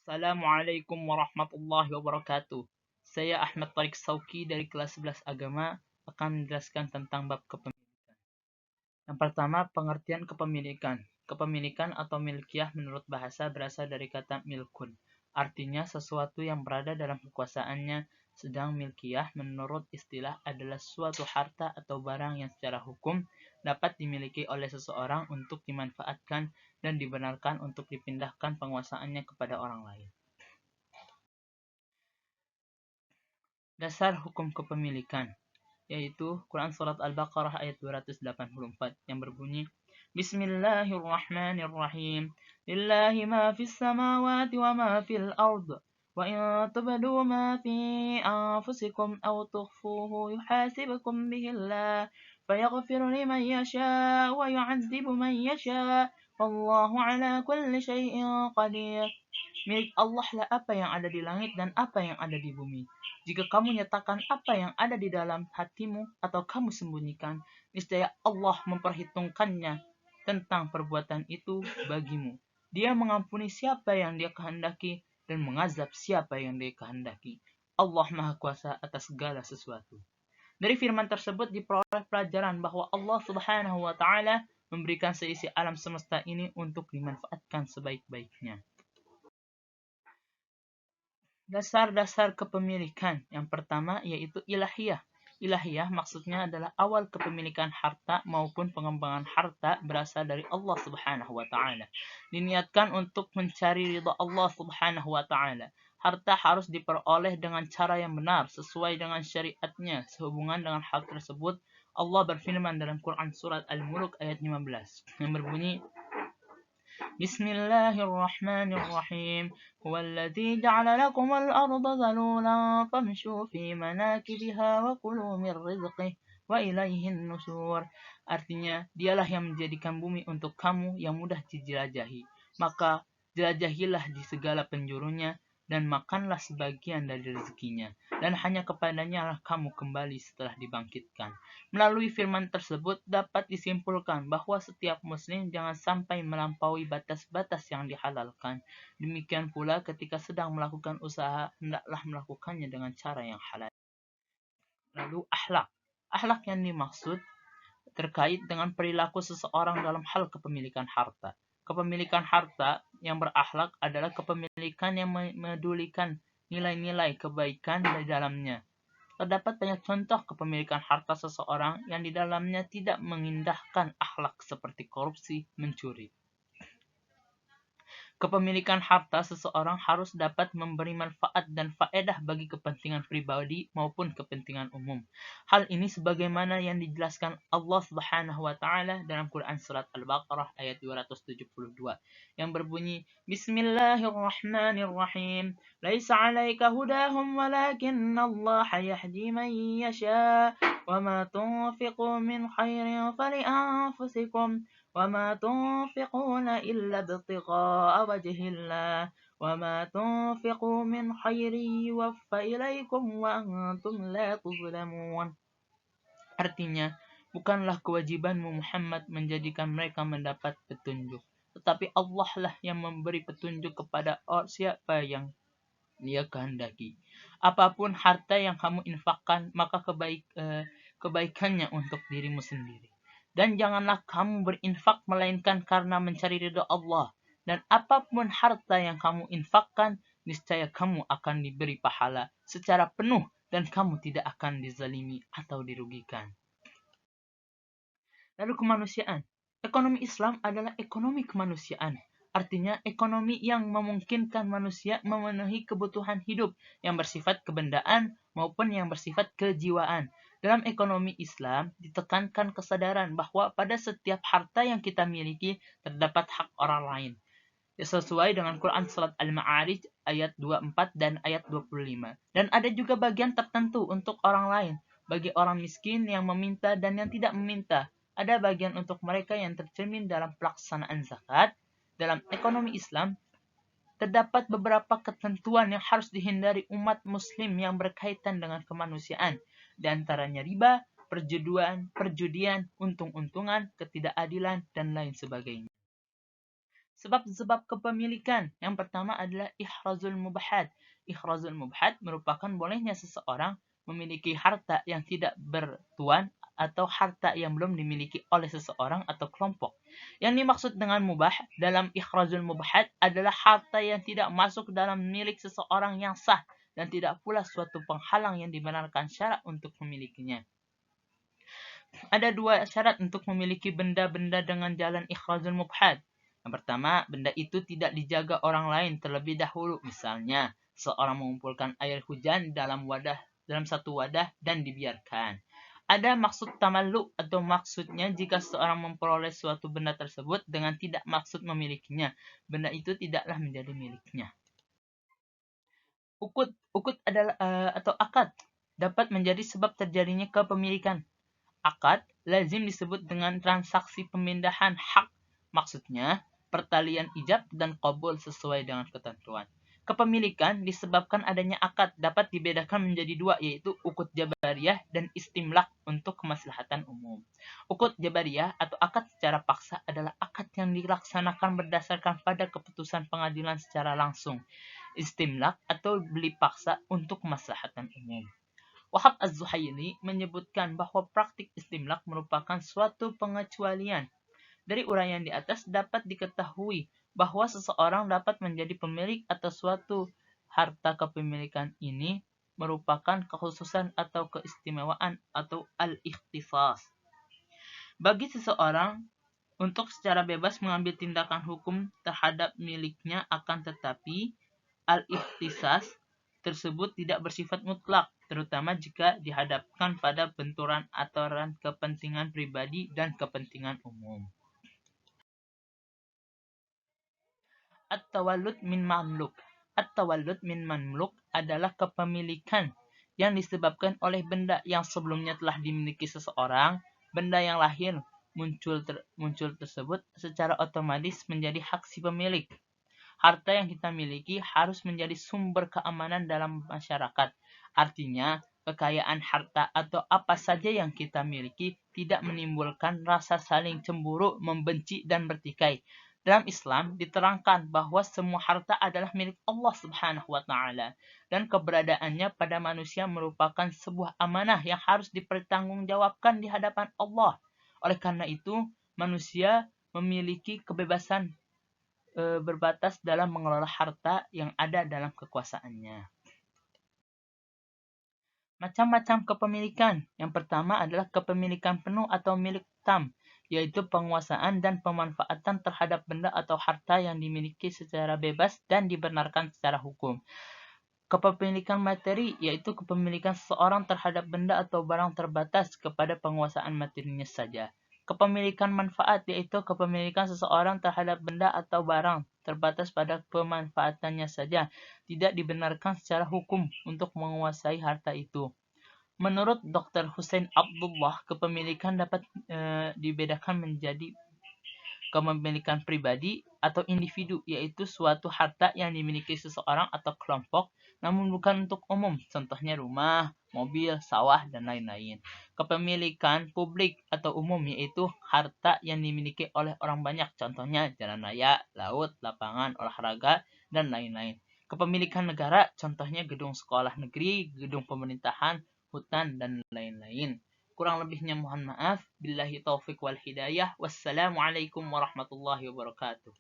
Assalamualaikum warahmatullahi wabarakatuh. Saya Ahmad Tariq Sauki dari kelas 11 Agama akan menjelaskan tentang bab kepemilikan. Yang pertama, pengertian kepemilikan. Kepemilikan atau milkiyah menurut bahasa berasal dari kata milkun. Artinya sesuatu yang berada dalam kekuasaannya, sedang milkiyah menurut istilah adalah suatu harta atau barang yang secara hukum dapat dimiliki oleh seseorang untuk dimanfaatkan dan dibenarkan untuk dipindahkan penguasaannya kepada orang lain. Dasar hukum kepemilikan, yaitu Quran Surat Al-Baqarah ayat 284 yang berbunyi, Bismillahirrahmanirrahim. Lillahi ma fis samawati wa ma fil ard. Wa in tubdu ma fi anfusikum aw tukhfuhu yuhasibukum bihi Allah fayaghfiru liman yasha wa yu'adzibu man yasha. Wallahu ala kulli syai'in qadir. Milik Allah lah apa yang ada di langit dan apa yang ada di bumi. Jika kamu nyatakan apa yang ada di dalam hatimu atau kamu sembunyikan, niscaya Allah memperhitungkannya tentang perbuatan itu bagimu. Dia mengampuni siapa yang Dia kehendaki dan mengazab siapa yang Dia kehendaki. Allah Maha Kuasa atas segala sesuatu. Dari firman tersebut diperoleh pelajaran bahwa Allah Subhanahu wa taala memberikan seisi alam semesta ini untuk dimanfaatkan sebaik-baiknya. Dasar-dasar kepemilikan. Yang pertama yaitu ilahiyah. Ilahiyah maksudnya adalah awal kepemilikan harta maupun pengembangan harta berasal dari Allah Subhanahu wa taala. Diniatkan untuk mencari ridha Allah Subhanahu wa taala. Harta harus diperoleh dengan cara yang benar sesuai dengan syariatnya. Sehubungan dengan hal tersebut, Allah berfirman dalam Quran surat Al-Mulk ayat 15 yang berbunyi, Bismillahirrahmanirrahim. Huwallazi ja'ala lakumul arda zalulan famshu fi manakibiha wa kulu min rizqih wa ilaihin nusur. Artinya, dialah yang menjadikan bumi untuk kamu yang mudah dijelajahi. Maka jelajahilah di segala penjurunya dan makanlah sebagian dari rezekinya. Dan hanya kepadanya lah kamu kembali setelah dibangkitkan. Melalui firman tersebut dapat disimpulkan bahwa setiap muslim jangan sampai melampaui batas-batas yang dihalalkan. Demikian pula ketika sedang melakukan usaha, hendaklah melakukannya dengan cara yang halal. Lalu akhlak. Akhlak yang dimaksud terkait dengan perilaku seseorang dalam hal kepemilikan harta. Kepemilikan harta yang berakhlak adalah kepemilikan yang memedulikan nilai-nilai kebaikan di dalamnya. Terdapat banyak contoh kepemilikan harta seseorang yang di dalamnya tidak mengindahkan akhlak seperti korupsi, mencuri. Kepemilikan harta seseorang harus dapat memberi manfaat dan faedah bagi kepentingan pribadi maupun kepentingan umum. Hal ini sebagaimana yang dijelaskan Allah Subhanahu wa taala dalam Quran surat Al-Baqarah ayat 272 yang berbunyi, Bismillahirrahmanirrahim. Laisa 'alaika hudahum walakinallaha yahdi man yasha. Wa ma tunfiqu min khairin fali anfusikum. وما تنفقون إلا ابتغاء وجه الله وما تنفقوا من خير يوفى إليكم وأنتم لا تظلمون. Artinya, bukanlah kewajibanmu Muhammad menjadikan mereka mendapat petunjuk, tetapi Allah lah yang memberi petunjuk kepada siapa yang Dia kehendaki. Apapun harta yang kamu infakkan, maka kebaikannya untuk dirimu sendiri. Dan janganlah kamu berinfak melainkan karena mencari ridha Allah. Dan apapun harta yang kamu infakkan, niscaya kamu akan diberi pahala secara penuh dan kamu tidak akan dizalimi atau dirugikan. Lalu kemanusiaan. Ekonomi Islam adalah ekonomi kemanusiaan. Artinya ekonomi yang memungkinkan manusia memenuhi kebutuhan hidup yang bersifat kebendaan maupun yang bersifat kejiwaan. Dalam ekonomi Islam ditekankan kesadaran bahwa pada setiap harta yang kita miliki terdapat hak orang lain. Sesuai dengan Quran Surat Al-Ma'arij ayat 24 dan ayat 25. Dan ada juga bagian tertentu untuk orang lain. Bagi orang miskin yang meminta dan yang tidak meminta. Ada bagian untuk mereka yang tercermin dalam pelaksanaan zakat. Dalam ekonomi Islam, terdapat beberapa ketentuan yang harus dihindari umat muslim yang berkaitan dengan kemanusiaan. Di antaranya riba, perjudian, untung-untungan, ketidakadilan, dan lain sebagainya. Sebab-sebab kepemilikan. Yang pertama adalah ihrazul mubahat. Ihrazul mubahat merupakan bolehnya seseorang memiliki harta yang tidak bertuan atau harta yang belum dimiliki oleh seseorang atau kelompok. Yang dimaksud dengan mubah dalam ihrazul mubahat adalah harta yang tidak masuk dalam milik seseorang yang sah dan tidak pula suatu penghalang yang dibenarkan syarak untuk memilikinya. Ada dua syarat untuk memiliki benda-benda dengan jalan ikhrazul mubhad. Yang pertama, benda itu tidak dijaga orang lain terlebih dahulu. Misalnya, seorang mengumpulkan air hujan dalam satu wadah dan dibiarkan. Ada maksud tamallu atau maksudnya jika seorang memperoleh suatu benda tersebut dengan tidak maksud memilikinya, benda itu tidaklah menjadi miliknya. Ukut adalah atau akad dapat menjadi sebab terjadinya kepemilikan. Akad lazim disebut dengan transaksi pemindahan hak, maksudnya pertalian ijab dan qabul sesuai dengan ketentuan. Kepemilikan disebabkan adanya akad dapat dibedakan menjadi dua, yaitu ukut jabariyah dan istimlak untuk kemaslahatan umum. Ukut jabariyah atau akad secara paksa adalah akad yang dilaksanakan berdasarkan pada keputusan pengadilan secara langsung. Istimlak atau beli paksa untuk kemaslahatan umum. Wahab Az-Zuhaili menyebutkan bahwa praktik istimlak merupakan suatu pengecualian. Dari uraian di atas dapat diketahui bahwa seseorang dapat menjadi pemilik atas suatu harta. Kepemilikan ini merupakan kekhususan atau keistimewaan atau al-ikhtisas bagi seseorang untuk secara bebas mengambil tindakan hukum terhadap miliknya, akan tetapi al-ikhtisas tersebut tidak bersifat mutlak, terutama jika dihadapkan pada benturan aturan kepentingan pribadi dan kepentingan umum. At-tawallud min mamluk. At-tawallud min mamluk adalah kepemilikan yang disebabkan oleh benda yang sebelumnya telah dimiliki seseorang. Benda yang lahir muncul tersebut secara otomatis menjadi hak si pemilik. Harta yang kita miliki harus menjadi sumber keamanan dalam masyarakat. Artinya, kekayaan harta atau apa saja yang kita miliki tidak menimbulkan rasa saling cemburu, membenci, dan bertikai. Dalam Islam diterangkan bahwa semua harta adalah milik Allah Subhanahu wa Ta'ala, dan keberadaannya pada manusia merupakan sebuah amanah yang harus dipertanggungjawabkan di hadapan Allah. Oleh karena itu, manusia memiliki kebebasan berbatas dalam mengelola harta yang ada dalam kekuasaannya. Macam-macam kepemilikan. Yang pertama adalah kepemilikan penuh atau milik tam, yaitu penguasaan dan pemanfaatan terhadap benda atau harta yang dimiliki secara bebas dan dibenarkan secara hukum. Kepemilikan materi, yaitu kepemilikan seseorang terhadap benda atau barang terbatas kepada penguasaan materinya saja. Kepemilikan manfaat, yaitu kepemilikan seseorang terhadap benda atau barang terbatas pada pemanfaatannya saja, tidak dibenarkan secara hukum untuk menguasai harta itu. Menurut Dr. Hussein Abdullah, kepemilikan dapat dibedakan menjadi kepemilikan pribadi atau individu, yaitu suatu harta yang dimiliki seseorang atau kelompok, namun bukan untuk umum, contohnya rumah, mobil, sawah, dan lain-lain. Kepemilikan publik atau umum, yaitu harta yang dimiliki oleh orang banyak, contohnya jalan raya, laut, lapangan, olahraga, dan lain-lain. Kepemilikan negara, contohnya gedung sekolah negeri, gedung pemerintahan, hutan, dan lain-lain. Kurang lebihnya mohon maaf. Billahi taufik wal hidayah. Wassalamualaikum warahmatullahi wabarakatuh.